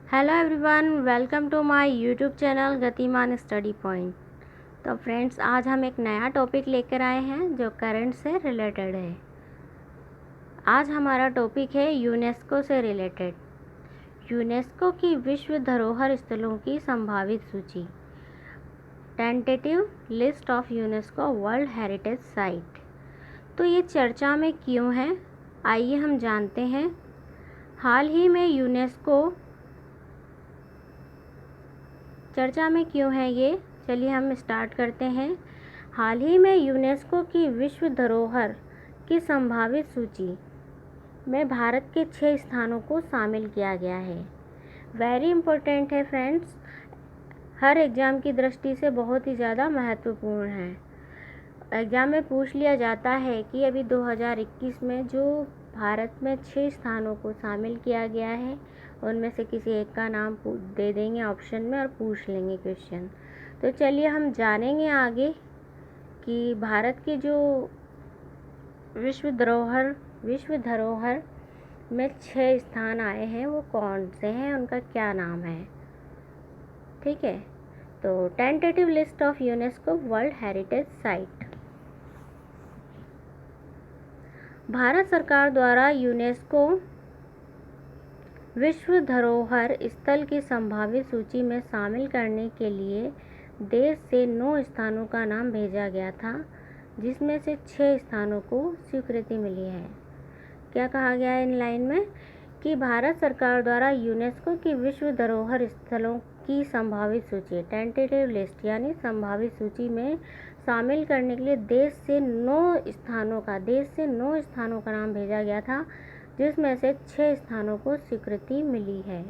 Hello everyone, welcome to my YouTube channel Gatiman study point. तो friends, आज हम एक नया टॉपिक लेकर आए हैं जो करंट से रिलेटेड है। आज हमारा टॉपिक है यूनेस्को से रिलेटेड। यूनेस्को की विश्व धरोहर स्थलों की संभावित सूची, tentative list of UNESCO world heritage site. तो ये चर्चा में क्यों है, आइए हम जानते हैं। हाल ही में यूनेस्को चर्चा में क्यों है ये, चलिए हम स्टार्ट करते हैं। हाल ही में यूनेस्को की विश्व धरोहर की संभावित सूची में भारत के 6 स्थानों को शामिल किया गया है। वेरी इम्पोर्टेंट है फ्रेंड्स, हर एग्ज़ाम की दृष्टि से बहुत ही ज़्यादा महत्वपूर्ण है। एग्ज़ाम में पूछ लिया जाता है कि अभी 2021 में जो भारत में 6 स्थानों को शामिल किया गया है, उनमें से किसी एक का नाम दे देंगे ऑप्शन में और पूछ लेंगे क्वेश्चन। तो चलिए हम जानेंगे आगे कि भारत के जो विश्व धरोहर में 6 स्थान आए हैं वो कौन से हैं, उनका क्या नाम है। ठीक है, तो tentative list of UNESCO world heritage site. Bharat सरकार द्वारा यूनेस्को विश्व धरोहर स्थल की संभावित सूची में शामिल करने के लिए देश से 9 स्थानों का नाम भेजा गया था, जिसमें से 6 स्थानों को स्वीकृति मिली है। क्या कहा गया है इन लाइन में कि भारत सरकार द्वारा यूनेस्को की विश्व धरोहर स्थलों की संभावित सूची, टेंटेटिव लिस्ट यानी संभावित सूची में शामिल करने के लिए देश से 9 स्थानों का नाम भेजा गया था, जिसमें से 6 स्थानों को स्वीकृति मिली है।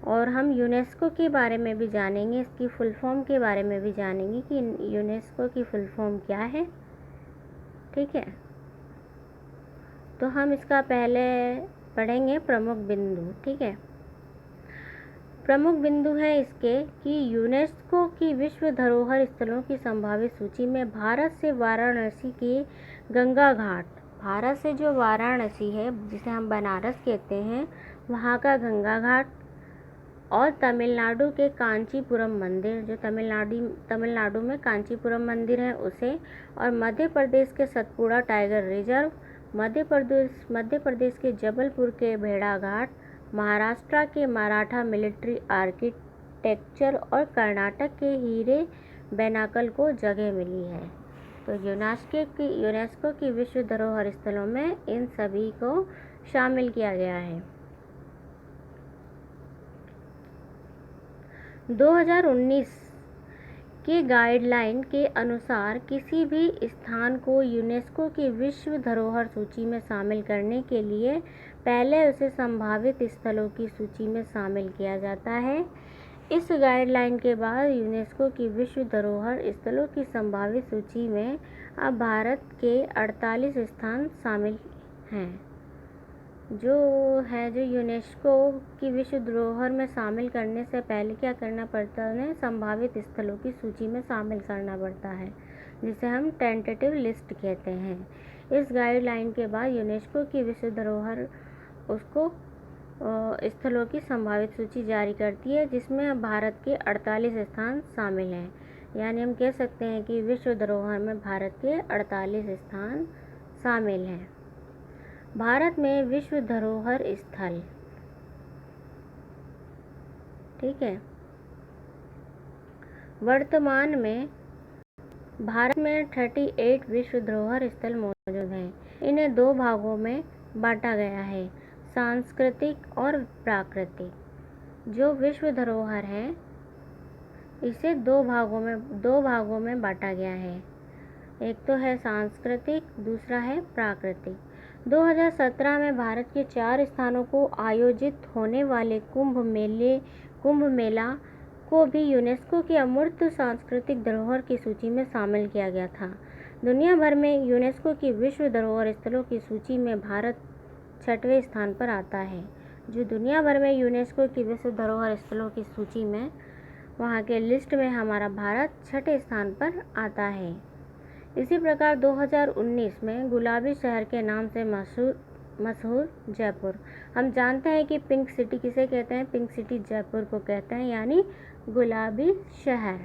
और हम यूनेस्को के बारे में भी जानेंगे, इसकी फुल फॉर्म के बारे में भी जानेंगे कि यूनेस्को की फुल फॉर्म क्या है। ठीक है, तो हम इसका पहले पढ़ेंगे प्रमुख बिंदु। ठीक है, प्रमुख बिंदु है इसके कि यूनेस्को की विश्व धरोहर स्थलों की संभावित सूची में भारत से वाराणसी के गंगा घाट, भारत से जो वाराणसी है जिसे हम बनारस कहते हैं, वहाँ का गंगा घाट, और तमिलनाडु के कांचीपुरम मंदिर, जो तमिलनाडु में कांचीपुरम मंदिर है उसे, और मध्य प्रदेश के सतपुड़ा टाइगर रिजर्व, मध्य प्रदेश के जबलपुर के भेड़ा घाट, महाराष्ट्र के मराठा मिलिट्री आर्किटेक्चर और कर्नाटक के हीरे बेनाकल को जगह मिली है। तो यूनेस्को की विश्व धरोहर स्थलों में इन सभी को शामिल किया गया है। 2019 के गाइडलाइन के अनुसार किसी भी स्थान को यूनेस्को की विश्व धरोहर सूची में शामिल करने के लिए पहले उसे संभावित स्थलों की सूची में शामिल किया जाता है। इस गाइडलाइन के बाद यूनेस्को की विश्व धरोहर स्थलों की संभावित सूची में अब भारत के 48 स्थान शामिल हैं। जो यूनेस्को की विश्व धरोहर में शामिल करने से पहले क्या करना पड़ता है, उन्हें संभावित स्थलों की सूची में शामिल करना पड़ता है, जिसे हम टेंटेटिव लिस्ट कहते हैं। इस गाइडलाइन के बाद यूनेस्को की विश्व धरोहर उसको स्थलों की संभावित सूची जारी करती है, जिसमें भारत के 48 स्थान शामिल हैं। यानी हम कह सकते हैं कि विश्व धरोहर में भारत के 48 स्थान शामिल हैं। भारत में विश्व धरोहर स्थल, ठीक है, वर्तमान में भारत में 38 विश्व धरोहर स्थल मौजूद हैं। इन्हें 2 भागों में बांटा गया है, सांस्कृतिक और प्राकृतिक। जो विश्व धरोहर है इसे 2 भागों में बांटा गया है। एक तो है सांस्कृतिक, दूसरा है प्राकृतिक। 2017 में भारत के 4 स्थानों को आयोजित होने वाले कुंभ मेला को भी यूनेस्को की अमूर्त सांस्कृतिक धरोहर की सूची में शामिल किया गया था। दुनिया भर में यूनेस्को की विश्व धरोहर स्थलों की सूची में भारत 6वें स्थान पर आता है। जो दुनिया भर में यूनेस्को की विश्व धरोहर स्थलों की सूची में, वहाँ के लिस्ट में हमारा भारत 6ठे स्थान पर आता है। इसी प्रकार 2019 में गुलाबी शहर के नाम से मशहूर मशहूर जयपुर। हम जानते हैं कि पिंक सिटी किसे कहते हैं, पिंक सिटी जयपुर को कहते हैं, यानी गुलाबी शहर।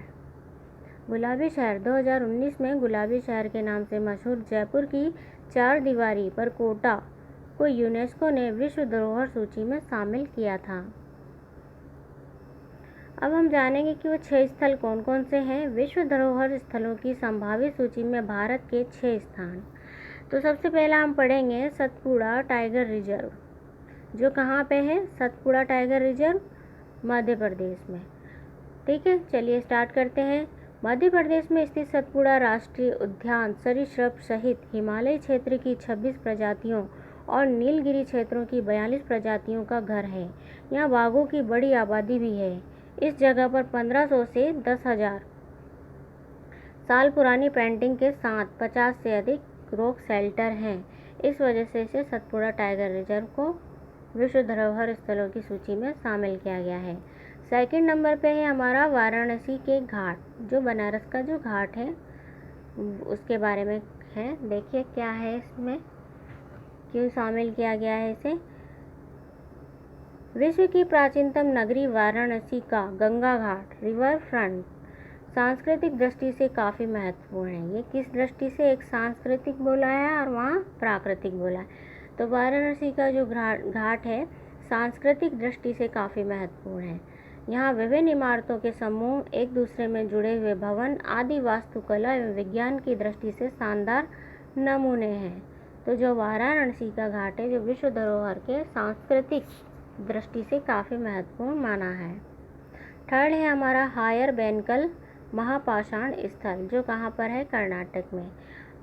गुलाबी शहर 2019 में गुलाबी शहर के नाम से मशहूर जयपुर की 4 दीवारी परकोटा को यूनेस्को ने विश्व धरोहर सूची में शामिल किया था। अब हम जानेंगे कि वो 6 स्थल कौन कौन से हैं। विश्व धरोहर स्थलों की संभावित सूची में भारत के 6 स्थान। तो सबसे पहला हम पढ़ेंगे सतपुड़ा टाइगर रिजर्व, जो कहाँ पे है, सतपुड़ा टाइगर रिजर्व मध्य प्रदेश में। ठीक है, चलिए स्टार्ट करते हैं। मध्य प्रदेश में स्थित सतपुड़ा राष्ट्रीय उद्यान सरीसृप सहित हिमालयी क्षेत्र की 26 प्रजातियों और नीलगिरी क्षेत्रों की 42 प्रजातियों का घर है। यहाँ बाघों की बड़ी आबादी भी है। इस जगह पर 1500 से 10,000 साल पुरानी पेंटिंग के साथ 50 से अधिक रॉक शेल्टर हैं। इस वजह से इसे सतपुड़ा टाइगर रिजर्व को विश्व धरोहर स्थलों की सूची में शामिल किया गया है। सेकंड नंबर पे है हमारा वाराणसी के घाट, जो बनारस का जो घाट है उसके बारे में है। देखिए क्या है इसमें, क्यों शामिल किया गया है इसे। विश्व की प्राचीनतम नगरी वाराणसी का गंगा घाट रिवर फ्रंट सांस्कृतिक दृष्टि से काफ़ी महत्वपूर्ण है। ये किस दृष्टि से, एक सांस्कृतिक बोला है और वहाँ प्राकृतिक बोला है। तो वाराणसी का जो घाट है सांस्कृतिक दृष्टि से काफ़ी महत्वपूर्ण है। यहाँ विभिन्न इमारतों के समूह, एक दूसरे में जुड़े हुए भवन आदि वास्तुकला एवं विज्ञान की दृष्टि से शानदार नमूने हैं। तो जो वाराणसी का घाट है जो विश्व धरोहर के सांस्कृतिक दृष्टि से काफ़ी महत्वपूर्ण माना है। थर्ड है हमारा हायर बेनकल महापाषाण स्थल, जो कहाँ पर है, कर्नाटक में।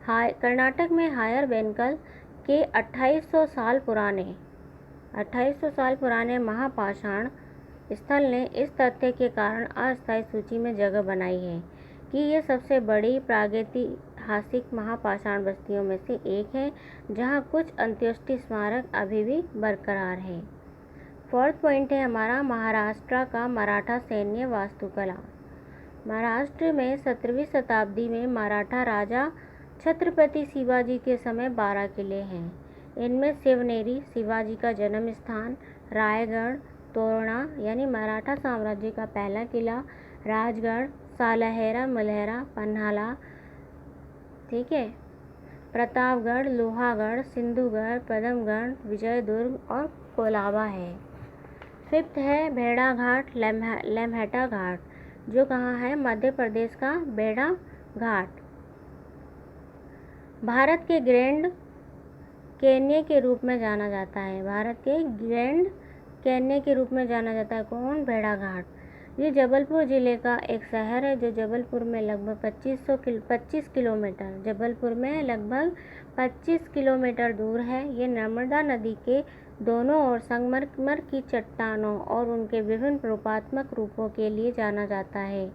कर्नाटक में हायर बेनकल के 2800 साल पुराने महापाषाण स्थल ने इस तथ्य के कारण अस्थायी सूची में जगह बनाई है कि ये सबसे बड़ी प्रागैतिहासिक महापाषाण बस्तियों में से एक है, जहाँ कुछ अंत्येष्टि स्मारक अभी भी बरकरार है। फोर्थ पॉइंट है हमारा महाराष्ट्र का मराठा सैन्य वास्तुकला। महाराष्ट्र में 17वीं शताब्दी में मराठा राजा छत्रपति शिवाजी के समय 12 किले हैं। इनमें शिवनेरी शिवाजी का जन्म स्थान, रायगढ़, तोरणा यानी मराठा साम्राज्य का पहला किला, राजगढ़, सालहेरा, मलहेरा, पन्हाला, ठीक है, प्रतापगढ़, लोहागढ़, सिंधुगढ़, पदमगढ़, विजयदुर्ग और कोलाबा है। फिफ्थ है भेड़ा घाट लेम्हेटा घाट, जो कहाँ है, मध्य प्रदेश का बेड़ा घाट। भारत के ग्रैंड कैन्यन के रूप में जाना जाता है। भारत के ग्रैंड कैन्यन के रूप में जाना जाता है कौन, भेड़ा घाट। ये जबलपुर ज़िले का एक शहर है जो जबलपुर में लगभग 25 किलोमीटर जबलपुर में लगभग 25 किलोमीटर दूर है। ये नर्मदा नदी के दोनों ओर संगमरमर की चट्टानों और उनके विभिन्न रूपात्मक रूपों के लिए जाना जाता है।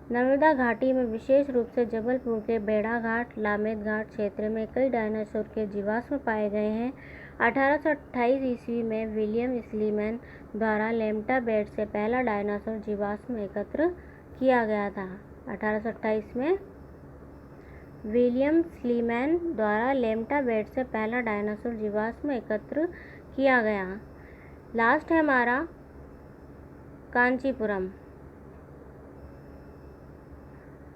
नर्मदा घाटी में विशेष रूप से जबलपुर के बेड़ा घाट लामेद घाट क्षेत्र में कई डायनासोर के जीवाश्म पाए गए हैं। 1828 ईस्वी में विलियम स्लीमैन द्वारा लेम्टा बेड से पहला डायनासोर जीवाश्म एकत्र किया गया था। 1828 में विलियम स्लीमैन द्वारा लेम्टा बेड से पहला डायनासोर जीवाश्म एकत्र किया गया। लास्ट है हमारा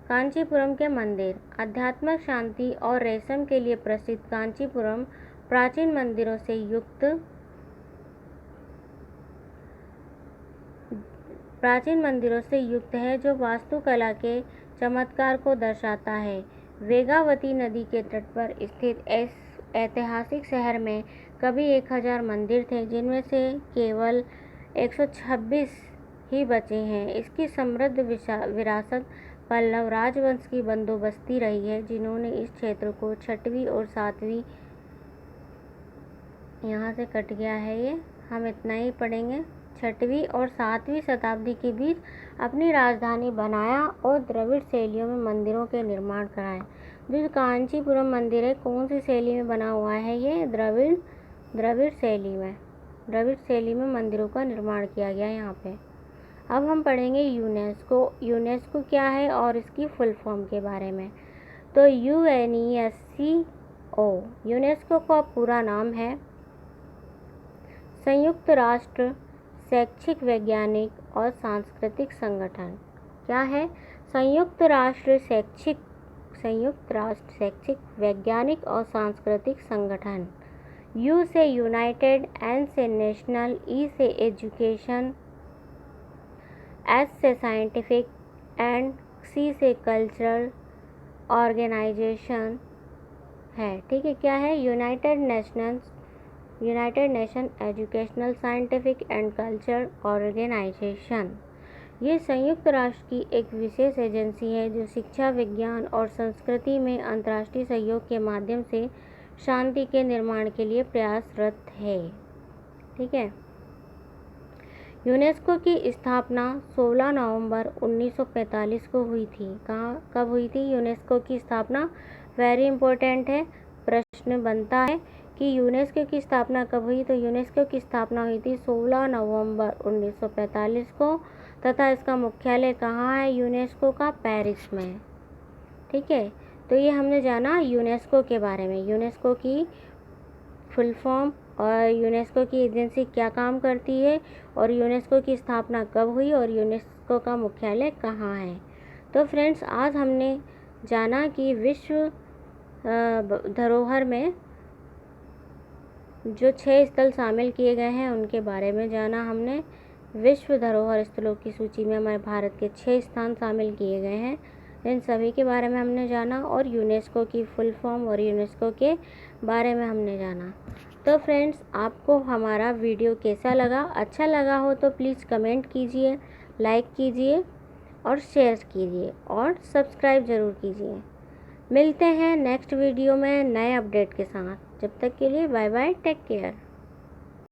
कांचीपुरम के मंदिर। आध्यात्मिक शांति और रेशम के लिए प्रसिद्ध कांचीपुरम प्राचीन मंदिरों से युक्त है, जो वास्तुकला के चमत्कार को दर्शाता है। वेगावती नदी के तट पर स्थित ऐतिहासिक शहर में कभी 1000 मंदिर थे, जिनमें से केवल 126 ही बचे हैं। इसकी समृद्ध विरासत पल्लव राजवंश की बंदोबस्ती रही है, जिन्होंने इस क्षेत्र को 6वीं और 7वीं, यहाँ से कट गया है ये, हम इतना ही पढ़ेंगे, 6वीं और 7वीं शताब्दी के बीच अपनी राजधानी बनाया और द्रविड़ शैलियों में मंदिरों के निर्माण कराए। जो कांचीपुरम मंदिर है कौन सी शैली में बना हुआ है, ये द्रविड़ शैली में मंदिरों का निर्माण किया गया यहाँ पे। अब हम पढ़ेंगे यूनेस्को क्या है और इसकी फुल फॉर्म के बारे में। तो UNESCO यूनेस्को का पूरा नाम है संयुक्त राष्ट्र शैक्षिक वैज्ञानिक और सांस्कृतिक संगठन। क्या है? संयुक्त राष्ट्र शैक्षिक वैज्ञानिक और सांस्कृतिक संगठन। यू से यूनाइटेड, एन से नेशनल, ई से एजुकेशन, एस से साइंटिफिक एंड सी से कल्चरल ऑर्गेनाइजेशन है। ठीक है, क्या है? United nation educational, scientific and cultural organisation. ये संयुक्त राष्ट्र की एक विशेष एजेंसी है जो शिक्षा, विज्ञान और संस्कृति में अंतर्राष्ट्रीय सहयोग के माध्यम से शांति के निर्माण के लिए प्रयासरत है। ठीक है। यूनेस्को की स्थापना 16 नवंबर 1945 को हुई थी। कब हुई थी यूनेस्को की स्थापना? वेरी इंपॉर्टेंट है, प्रश्न बनता है कि यूनेस्को की स्थापना कब हुई। तो यूनेस्को की स्थापना हुई थी 16 नवंबर 1945 को, तथा इसका मुख्यालय कहाँ है यूनेस्को का? पेरिस में। ठीक है, तो ये हमने जाना यूनेस्को के बारे में, यूनेस्को की फुल फॉर्म और यूनेस्को की एजेंसी क्या काम करती है और यूनेस्को की स्थापना कब हुई और यूनेस्को का मुख्यालय कहाँ है। तो फ्रेंड्स, आज हमने जाना कि विश्व धरोहर में जो 6 स्थल शामिल किए गए हैं उनके बारे में जाना हमने। विश्व धरोहर स्थलों की सूची में हमारे भारत के 6 स्थान शामिल किए गए हैं, इन सभी के बारे में हमने जाना और यूनेस्को की फुल फॉर्म और यूनेस्को के बारे में हमने जाना। तो फ्रेंड्स, आपको हमारा वीडियो कैसा लगा? अच्छा लगा हो तो प्लीज़ कमेंट कीजिए, लाइक कीजिए और शेयर कीजिए और सब्सक्राइब ज़रूर कीजिए। मिलते हैं नेक्स्ट वीडियो में नए अपडेट के साथ। जब तक के लिए बाय बाय, टेक केयर।